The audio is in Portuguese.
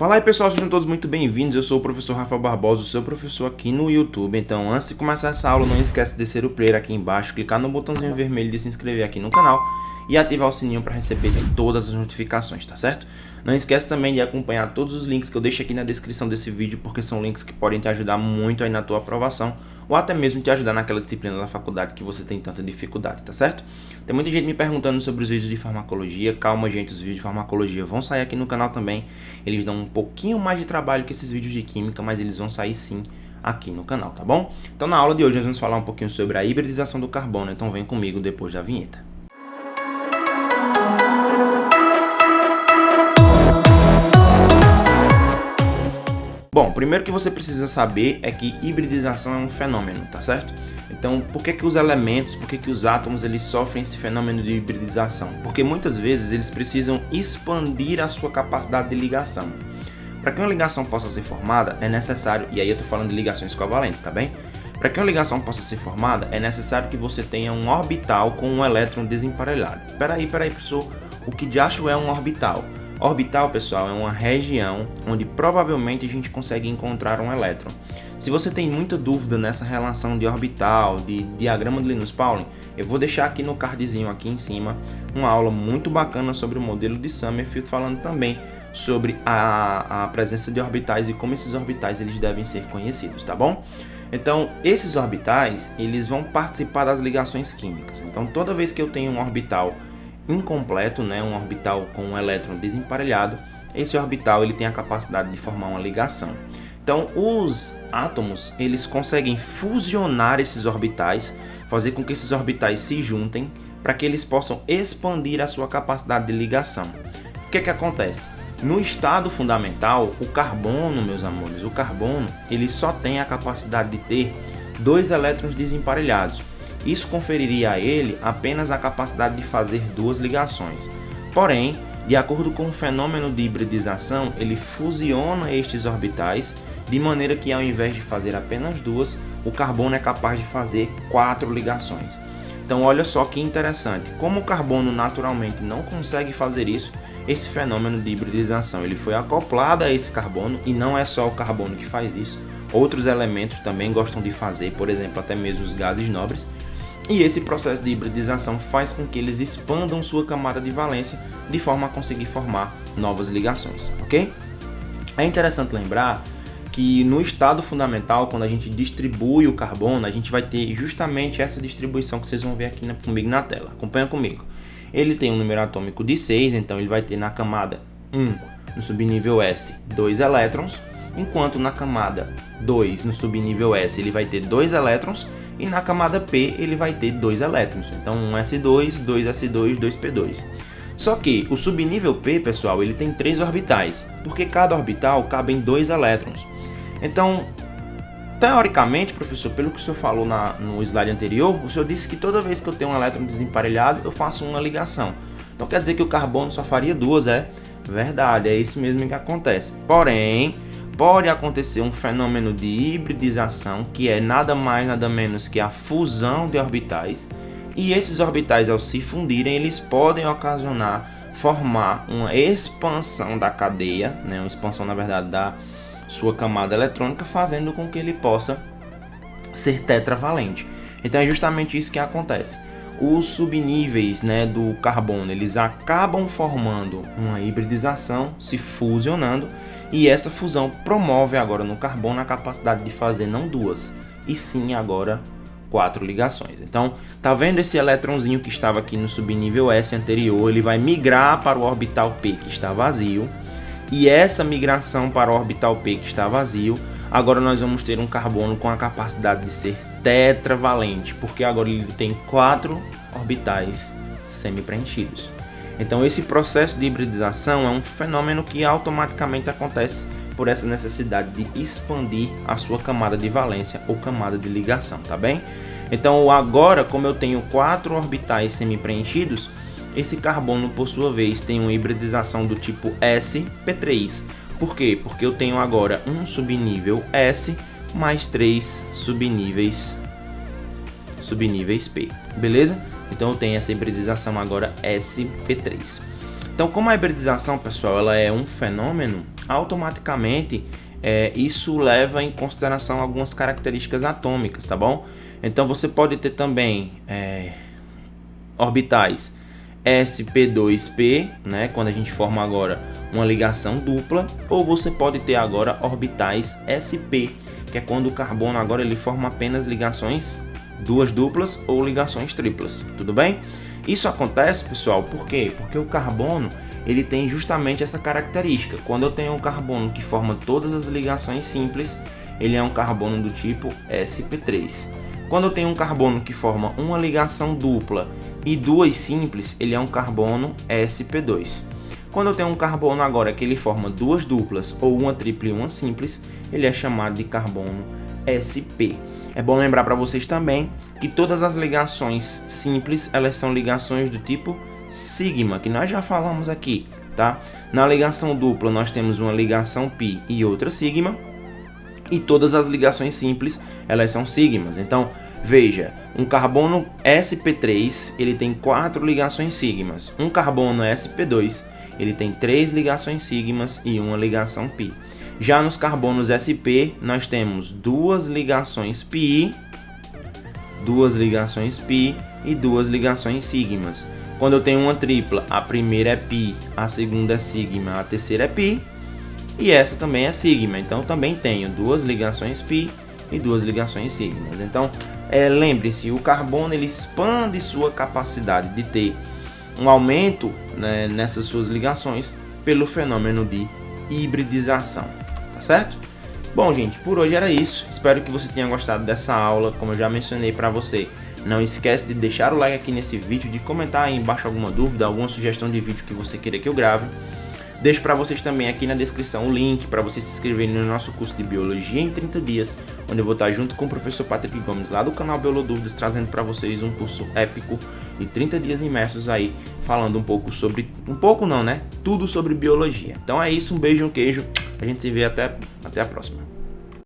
Fala aí pessoal, sejam todos muito bem-vindos, eu sou o professor Rafael Barbosa, o seu professor aqui no YouTube. Então antes de começar essa aula, não esquece de descer o player aqui embaixo, clicar no botãozinho vermelho de se inscrever aqui no canal e ativar o sininho para receber todas as notificações, tá certo? Não esquece também de acompanhar todos os links que eu deixo aqui na descrição desse vídeo, porque são links que podem te ajudar muito aí na tua aprovação, ou até mesmo te ajudar naquela disciplina da faculdade que você tem tanta dificuldade, tá certo? Tem muita gente me perguntando sobre os vídeos de farmacologia. Calma gente, os vídeos de farmacologia vão sair aqui no canal também. Eles dão um pouquinho mais de trabalho que esses vídeos de química, mas eles vão sair sim aqui no canal, tá bom? Então na aula de hoje nós vamos falar um pouquinho sobre a hibridização do carbono, então vem comigo depois da vinheta. Bom, primeiro que você precisa saber é que hibridização é um fenômeno, tá certo? Então, por que os elementos, por que os átomos, eles sofrem esse fenômeno de hibridização? Porque muitas vezes eles precisam expandir a sua capacidade de ligação. Para que uma ligação possa ser formada, é necessário, e aí eu estou falando de ligações covalentes, tá bem? Para que uma ligação possa ser formada, é necessário que você tenha um orbital com um elétron desemparelhado. Peraí, professor, o que de acho é um orbital? Orbital, pessoal, é uma região onde provavelmente a gente consegue encontrar um elétron. Se você tem muita dúvida nessa relação de orbital, de diagrama de Linus-Pauling, eu vou deixar aqui no cardzinho aqui em cima uma aula muito bacana sobre o modelo de Sommerfeld, falando também sobre a presença de orbitais e como esses orbitais eles devem ser conhecidos, tá bom? Então, esses orbitais, eles vão participar das ligações químicas. Então, toda vez que eu tenho um orbital incompleto, né, um orbital com um elétron desemparelhado, esse orbital ele tem a capacidade de formar uma ligação. Então, os átomos eles conseguem fusionar esses orbitais, fazer com que esses orbitais se juntem para que eles possam expandir a sua capacidade de ligação. O que acontece? No estado fundamental, o carbono, meus amores, o carbono ele só tem a capacidade de ter 2 elétrons desemparelhados. Isso conferiria a ele apenas a capacidade de fazer 2 ligações. Porém, de acordo com o fenômeno de hibridização, ele fusiona estes orbitais de maneira que ao invés de fazer apenas 2, o carbono é capaz de fazer 4 ligações. Então olha só que interessante, como o carbono naturalmente não consegue fazer isso, esse fenômeno de hibridização ele foi acoplado a esse carbono, e não é só o carbono que faz isso, outros elementos também gostam de fazer, por exemplo, até mesmo os gases nobres. E esse processo de hibridização faz com que eles expandam sua camada de valência de forma a conseguir formar novas ligações, ok? É interessante lembrar que no estado fundamental, quando a gente distribui o carbono, a gente vai ter justamente essa distribuição que vocês vão ver aqui comigo na tela. Acompanha comigo. Ele tem um número atômico de 6, então ele vai ter na camada 1, no subnível S, 2 elétrons, enquanto na camada 2, no subnível S, ele vai ter 2 elétrons, e na camada P ele vai ter 2 elétrons, então 1s2, 2s2, 2p2. Só que o subnível P, pessoal, ele tem 3 orbitais, porque cada orbital cabe em 2 elétrons. Então, teoricamente, professor, pelo que o senhor falou no slide anterior, o senhor disse que toda vez que eu tenho um elétron desemparelhado, eu faço uma ligação. Então quer dizer que o carbono só faria 2, é? Verdade, é isso mesmo que acontece. Porém, pode acontecer um fenômeno de hibridização, que é nada mais nada menos que a fusão de orbitais, e esses orbitais ao se fundirem, eles podem formar uma expansão da cadeia, né? Uma expansão na verdade da sua camada eletrônica, fazendo com que ele possa ser tetravalente. Então é justamente isso que acontece. Os subníveis, né, do carbono, eles acabam formando uma hibridização, se fusionando, e essa fusão promove agora no carbono a capacidade de fazer não 2, e sim agora 4 ligações. Então, tá vendo esse elétronzinho que estava aqui no subnível S anterior, ele vai migrar para o orbital P que está vazio, e essa migração para o orbital P que está vazio, agora nós vamos ter um carbono com a capacidade de ser tetravalente, porque agora ele tem 4 orbitais semi-preenchidos. Então esse processo de hibridização é um fenômeno que automaticamente acontece por essa necessidade de expandir a sua camada de valência ou camada de ligação, tá bem? Então agora, como eu tenho 4 orbitais semi-preenchidos, esse carbono por sua vez tem uma hibridização do tipo sp3. Por quê? Porque eu tenho agora um subnível S mais 3 subníveis P, beleza? Então eu tenho essa hibridização agora sp3. Então, como a hibridização, pessoal, ela é um fenômeno, automaticamente isso leva em consideração algumas características atômicas, tá bom? Então você pode ter também orbitais sp2p, né, quando a gente forma agora uma ligação dupla, ou você pode ter agora orbitais sp, que é quando o carbono agora ele forma apenas ligações duas duplas ou ligações triplas, tudo bem? Isso acontece, pessoal, por quê? Porque o carbono ele tem justamente essa característica. Quando eu tenho um carbono que forma todas as ligações simples, ele é um carbono do tipo sp3. Quando eu tenho um carbono que forma uma ligação dupla e duas simples, ele é um carbono sp2. Quando eu tenho um carbono agora que ele forma duas duplas ou uma tripla e uma simples, ele é chamado de carbono sp. É bom lembrar para vocês também que todas as ligações simples, elas são ligações do tipo sigma, que nós já falamos aqui, tá? Na ligação dupla nós temos uma ligação pi e outra sigma, e todas as ligações simples, elas são sigmas. Então, veja, um carbono sp3, ele tem 4 ligações sigmas. Um carbono sp2, ele tem 3 ligações sigmas e uma ligação pi. Já nos carbonos sp, nós temos 2 ligações pi e 2 ligações sigmas. Quando eu tenho uma tripla, a primeira é pi, a segunda é sigma, a terceira é pi, e essa também é sigma. Então também tenho 2 ligações pi e 2 ligações sigmas. Então lembre-se, o carbono ele expande sua capacidade de ter um aumento, né, nessas suas ligações pelo fenômeno de hibridização, tá certo? Bom, gente, por hoje era isso. Espero que você tenha gostado dessa aula. Como eu já mencionei para você, não esquece de deixar o like aqui nesse vídeo, de comentar aí embaixo alguma dúvida, alguma sugestão de vídeo que você queira que eu grave. Deixo para vocês também aqui na descrição o link para vocês se inscreverem no nosso curso de Biologia em 30 dias, onde eu vou estar junto com o professor Patrick Gomes, lá do canal Biolodúvidas, trazendo para vocês um curso épico de 30 dias imersos aí, falando um pouco sobre... tudo sobre biologia. Então é isso, um beijo e um queijo. A gente se vê até a próxima.